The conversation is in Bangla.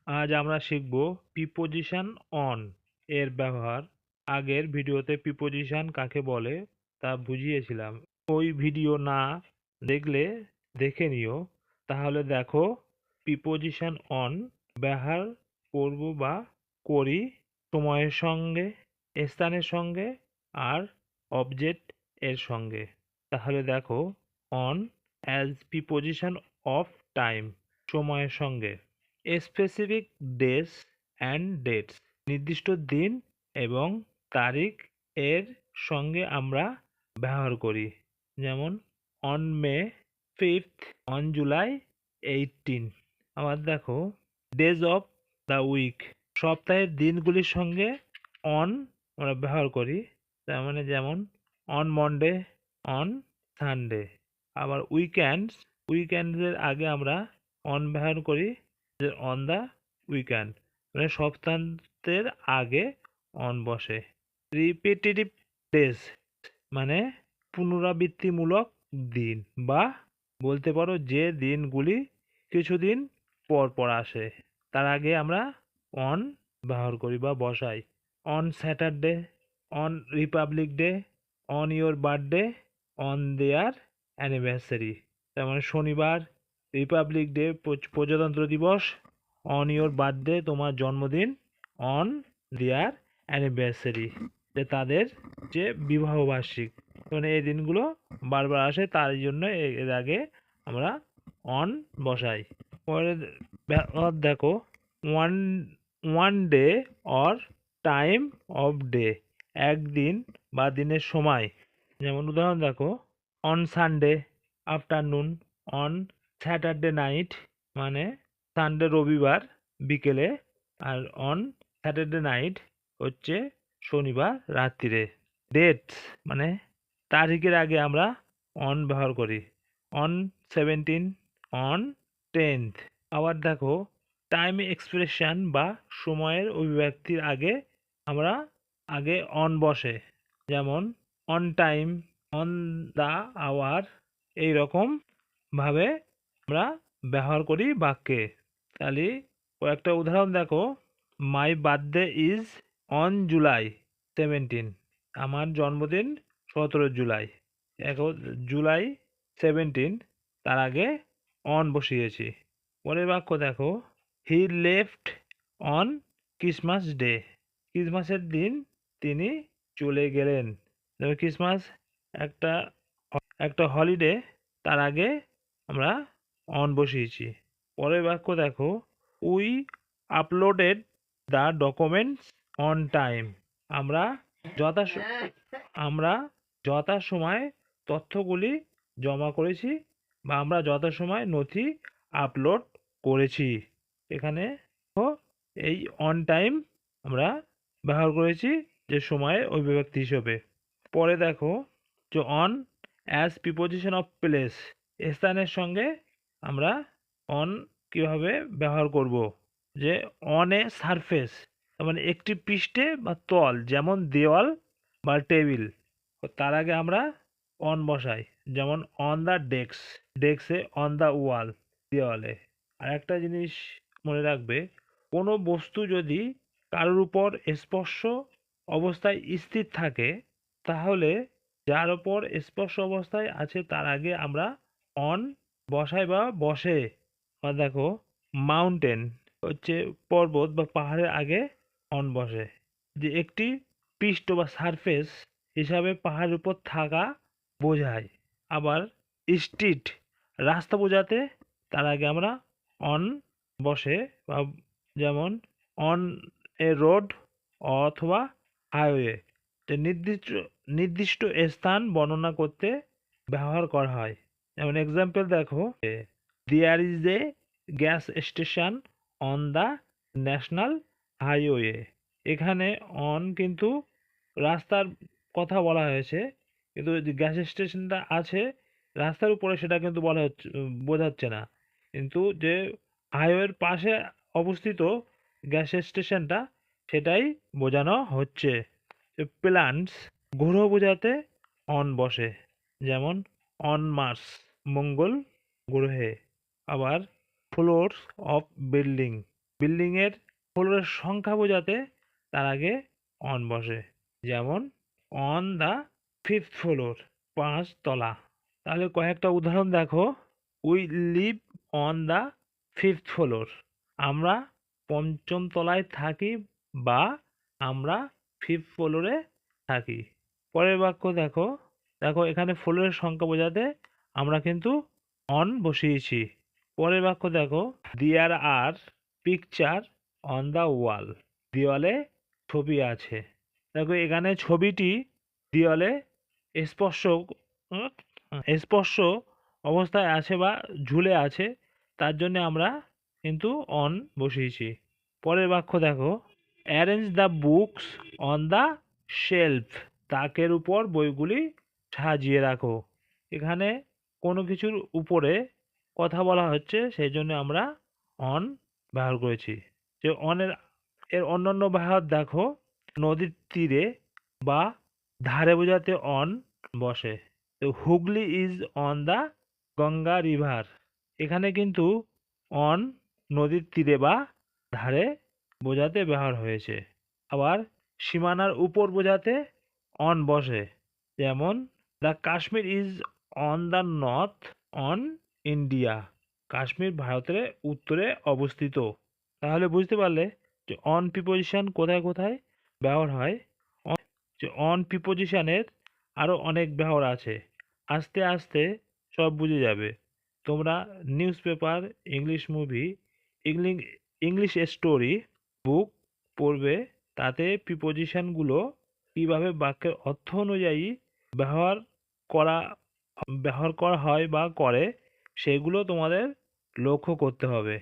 আজ আমরা শিখব প্রিপোজিশন অন এর ব্যবহার। আগের ভিডিওতে প্রিপোজিশন কাকে বলে তা বুঝিয়েছিলাম। ওই ভিডিও না দেখলে দেখে নিও। তাহলে দেখো, প্রিপোজিশন অন ব্যবহার করব বা করি সময়ের সঙ্গে, স্থানের সঙ্গে আর অবজেক্ট এর সঙ্গে। তাহলে দেখো, on as preposition of time, সময়ের সঙ্গে। স্পেসিফিক ডেজ অ্যান্ড ডেটস, নির্দিষ্ট দিন এবং তারিখ এর সঙ্গে আমরা ব্যবহার করি। যেমন on May 5th, on July 18। আবার দেখো, ডেজ অফ দ্য উইক, সপ্তাহের দিনগুলির সঙ্গে অন আমরা ব্যবহার করি। তার মানে যেমন অন মন্ডে, অন সানডে। আবার উইকেন্ডের আগে আমরা অন ব্যবহার করি, যে অন দ্য উইকেন্ড, মানে সপ্তাহান্তের আগে অন বসে। রিপিটেটিভ ডেজ মানে পুনরাবৃত্তিমূলক দিন, বা বলতে পারো যে দিনগুলি কিছুদিন পর পর আসে, তার আগে আমরা অন ব্যবহার করি বা বসাই। On Saturday, on Republic day, on your birthday, on their anniversary. তার মানে শনিবার, রিপাবলিক ডে প্রজাতন্ত্র দিবস, অন ইয়োর বার্থডে তোমার জন্মদিন, অন দেয়ার অ্যানিভার্সারি যে তাদের যে বিবাহ বার্ষিক। মানে এই দিনগুলো বারবার আসে, তার জন্য এর আগে আমরা অন বসাই। পরে দেখো, one one day or time off day, একদিন বা দিনের সময়। যেমন উদাহরণ দেখো, on Sunday afternoon, on Saturday night, মানে সানডে রবিবার বিকেলে, আর অন স্যাটারডে নাইট হচ্ছে শনিবার রাত্রিরে। ডেটস মানে তারিখের আগে আমরা অন ব্যবহার করি। On 17, on 10th। আবার দেখো, টাইম এক্সপ্রেশন বা সময়ের অভিব্যক্তির আগে আমরা অন বসে। যেমন on time, on the hour, এইরকম ভাবে আমরা ব্যবহার করি বাক্যে। তাহলে কয়েকটা উদাহরণ দেখো, my birthday is on July 17, আমার জন্মদিন 17 জুলাই। দেখো, জুলাই 17, তার আগে অন বসিয়েছি। পরের বাক্য দেখো, he left on Christmas day, ক্রিসমাসের দিন তিনি চলে গেলেন। দেখো, ক্রিসমাস একটা একটা হলিডে, তার আগে আমরা অন বসিয়েছি। পরের বাক্য দেখো, we uploaded the documents on time, আমরা আমরা যথাসময়ে তথ্যগুলি জমা করেছি, বা আমরা যথাসময়ে নথি আপলোড করেছি। এখানে এই অন টাইম আমরা ব্যবহার করেছি যে সময়ে অভিব্যক্তি হিসেবে। পরে দেখো, যে on as preposition of place, স্থানের সঙ্গে আমরা অন কিভাবে ব্যবহার করব। যে অন এ সারফেস, মানে একটি পৃষ্ঠে বা তল, যেমন দেওয়াল বা টেবিল, তার আগে আমরা অন বসাই। যেমন অন দ্য ডেস্ক, ডেস্কে, অন দ্য ওয়াল, দেওয়ালে। আর একটা জিনিস মনে রাখবে, কোনো বস্তু যদি কারোর উপর স্পর্শ অবস্থায় স্থির থাকে, তাহলে যার উপর স্পর্শ অবস্থায় আছে তার আগে আমরা অন বসাই বা বসে। বা দেখো, মাউন্টেন হচ্ছে পর্বত বা পাহাড়ের আগে অন বসে, যে একটি পৃষ্ঠ বা সারফেস হিসাবে পাহাড়ের উপর থাকা বোঝায়। আবার স্ট্রিট, রাস্তা বোঝাতে তার আগে আমরা অন বসে, বা যেমন অন এ রোড অথবা হাইওয়ে, যে নির্দিষ্ট স্থান বর্ণনা করতে ব্যবহার করা হয়। যেমন এক্সাম্পল দেখো, there is a gas station on the national highway. এখানে অন কিন্তু রাস্তার কথা বলা হয়েছে, কিন্তু যে গ্যাস স্টেশনটা আছে রাস্তার উপরে, সেটা কিন্তু বলা হচ্ছে, বোঝাচ্ছে না। কিন্তু যে হাইওয়ের পাশে অবস্থিত গ্যাস স্টেশনটা, সেটাই বোঝানো হচ্ছে। প্ল্যান্টস, গ্রহ বোঝাতে অন বসে। যেমন অন মার্স, মঙ্গল গ্রহে। আবার ফ্লোরস অফ বিল্ডিং, বিল্ডিংয়ের ফ্লোরের সংখ্যা বোঝাতে তার আগে অন বসে। যেমন অন দ্য 5th ফ্লোর, 5 তলা। তাহলে কয়েকটা উদাহরণ দেখো। We live on the 5th floor, আমরা পঞ্চম তলায় থাকি বা আমরা 5th ফ্লোরে থাকি। পরের বাক্য দেখো, এখানে ফ্লোরের সংখ্যা বোঝাতে আমরা কিন্তু অন বসিয়েছি। পরের বাক্য দেখো, দেয়ার আর পিকচার অন দ্য ওয়াল, দেওয়ালে ছবি আছে। দেখো এখানে ছবিটি দেওয়ালে স্পর্শ উম, স্পর্শ অবস্থায় আছে বা ঝুলে আছে, তার জন্য আমরা কিন্তু অন বসিয়েছি। পরের বাক্য দেখো, arrange the books on the shelf, তাকের উপর বইগুলি সাজিয়ে রাখো। এখানে কোনো কিছুর উপরে কথা বলা হচ্ছে, সেই জন্য আমরা অন ব্যবহার করেছি। যে অনের এর অন্যান্য ব্যবহার দেখো, নদীর তীরে বা ধারে বোঝাতে অন বসে। তো Hooghly is on the Ganga river, এখানে কিন্তু অন নদীর তীরে বা ধারে বোঝাতে ব্যবহার হয়েছে। আবার সীমানার উপর বোঝাতে অন বসে। যেমন the Kashmir is on the north on India, Kashmir ভারতের উত্তরে অবস্থিত। তাহলে বুঝতে পারলে যে অন প্রিপোজিশন কোথায় কোথায় ব্যবহার হয়। যে অন প্রিপোজিশনের আরও অনেক ব্যবহার আছে, আস্তে আস্তে সব বুঝে যাবে। তোমরা news paper, English movie, English story book পড়বে, তাতে প্রিপোজিশনগুলো কীভাবে বাক্যের অর্থ অনুযায়ী ব্যবহার করা হয় বা করে, সেগুলো তোমাদের লক্ষ্য করতে হবে।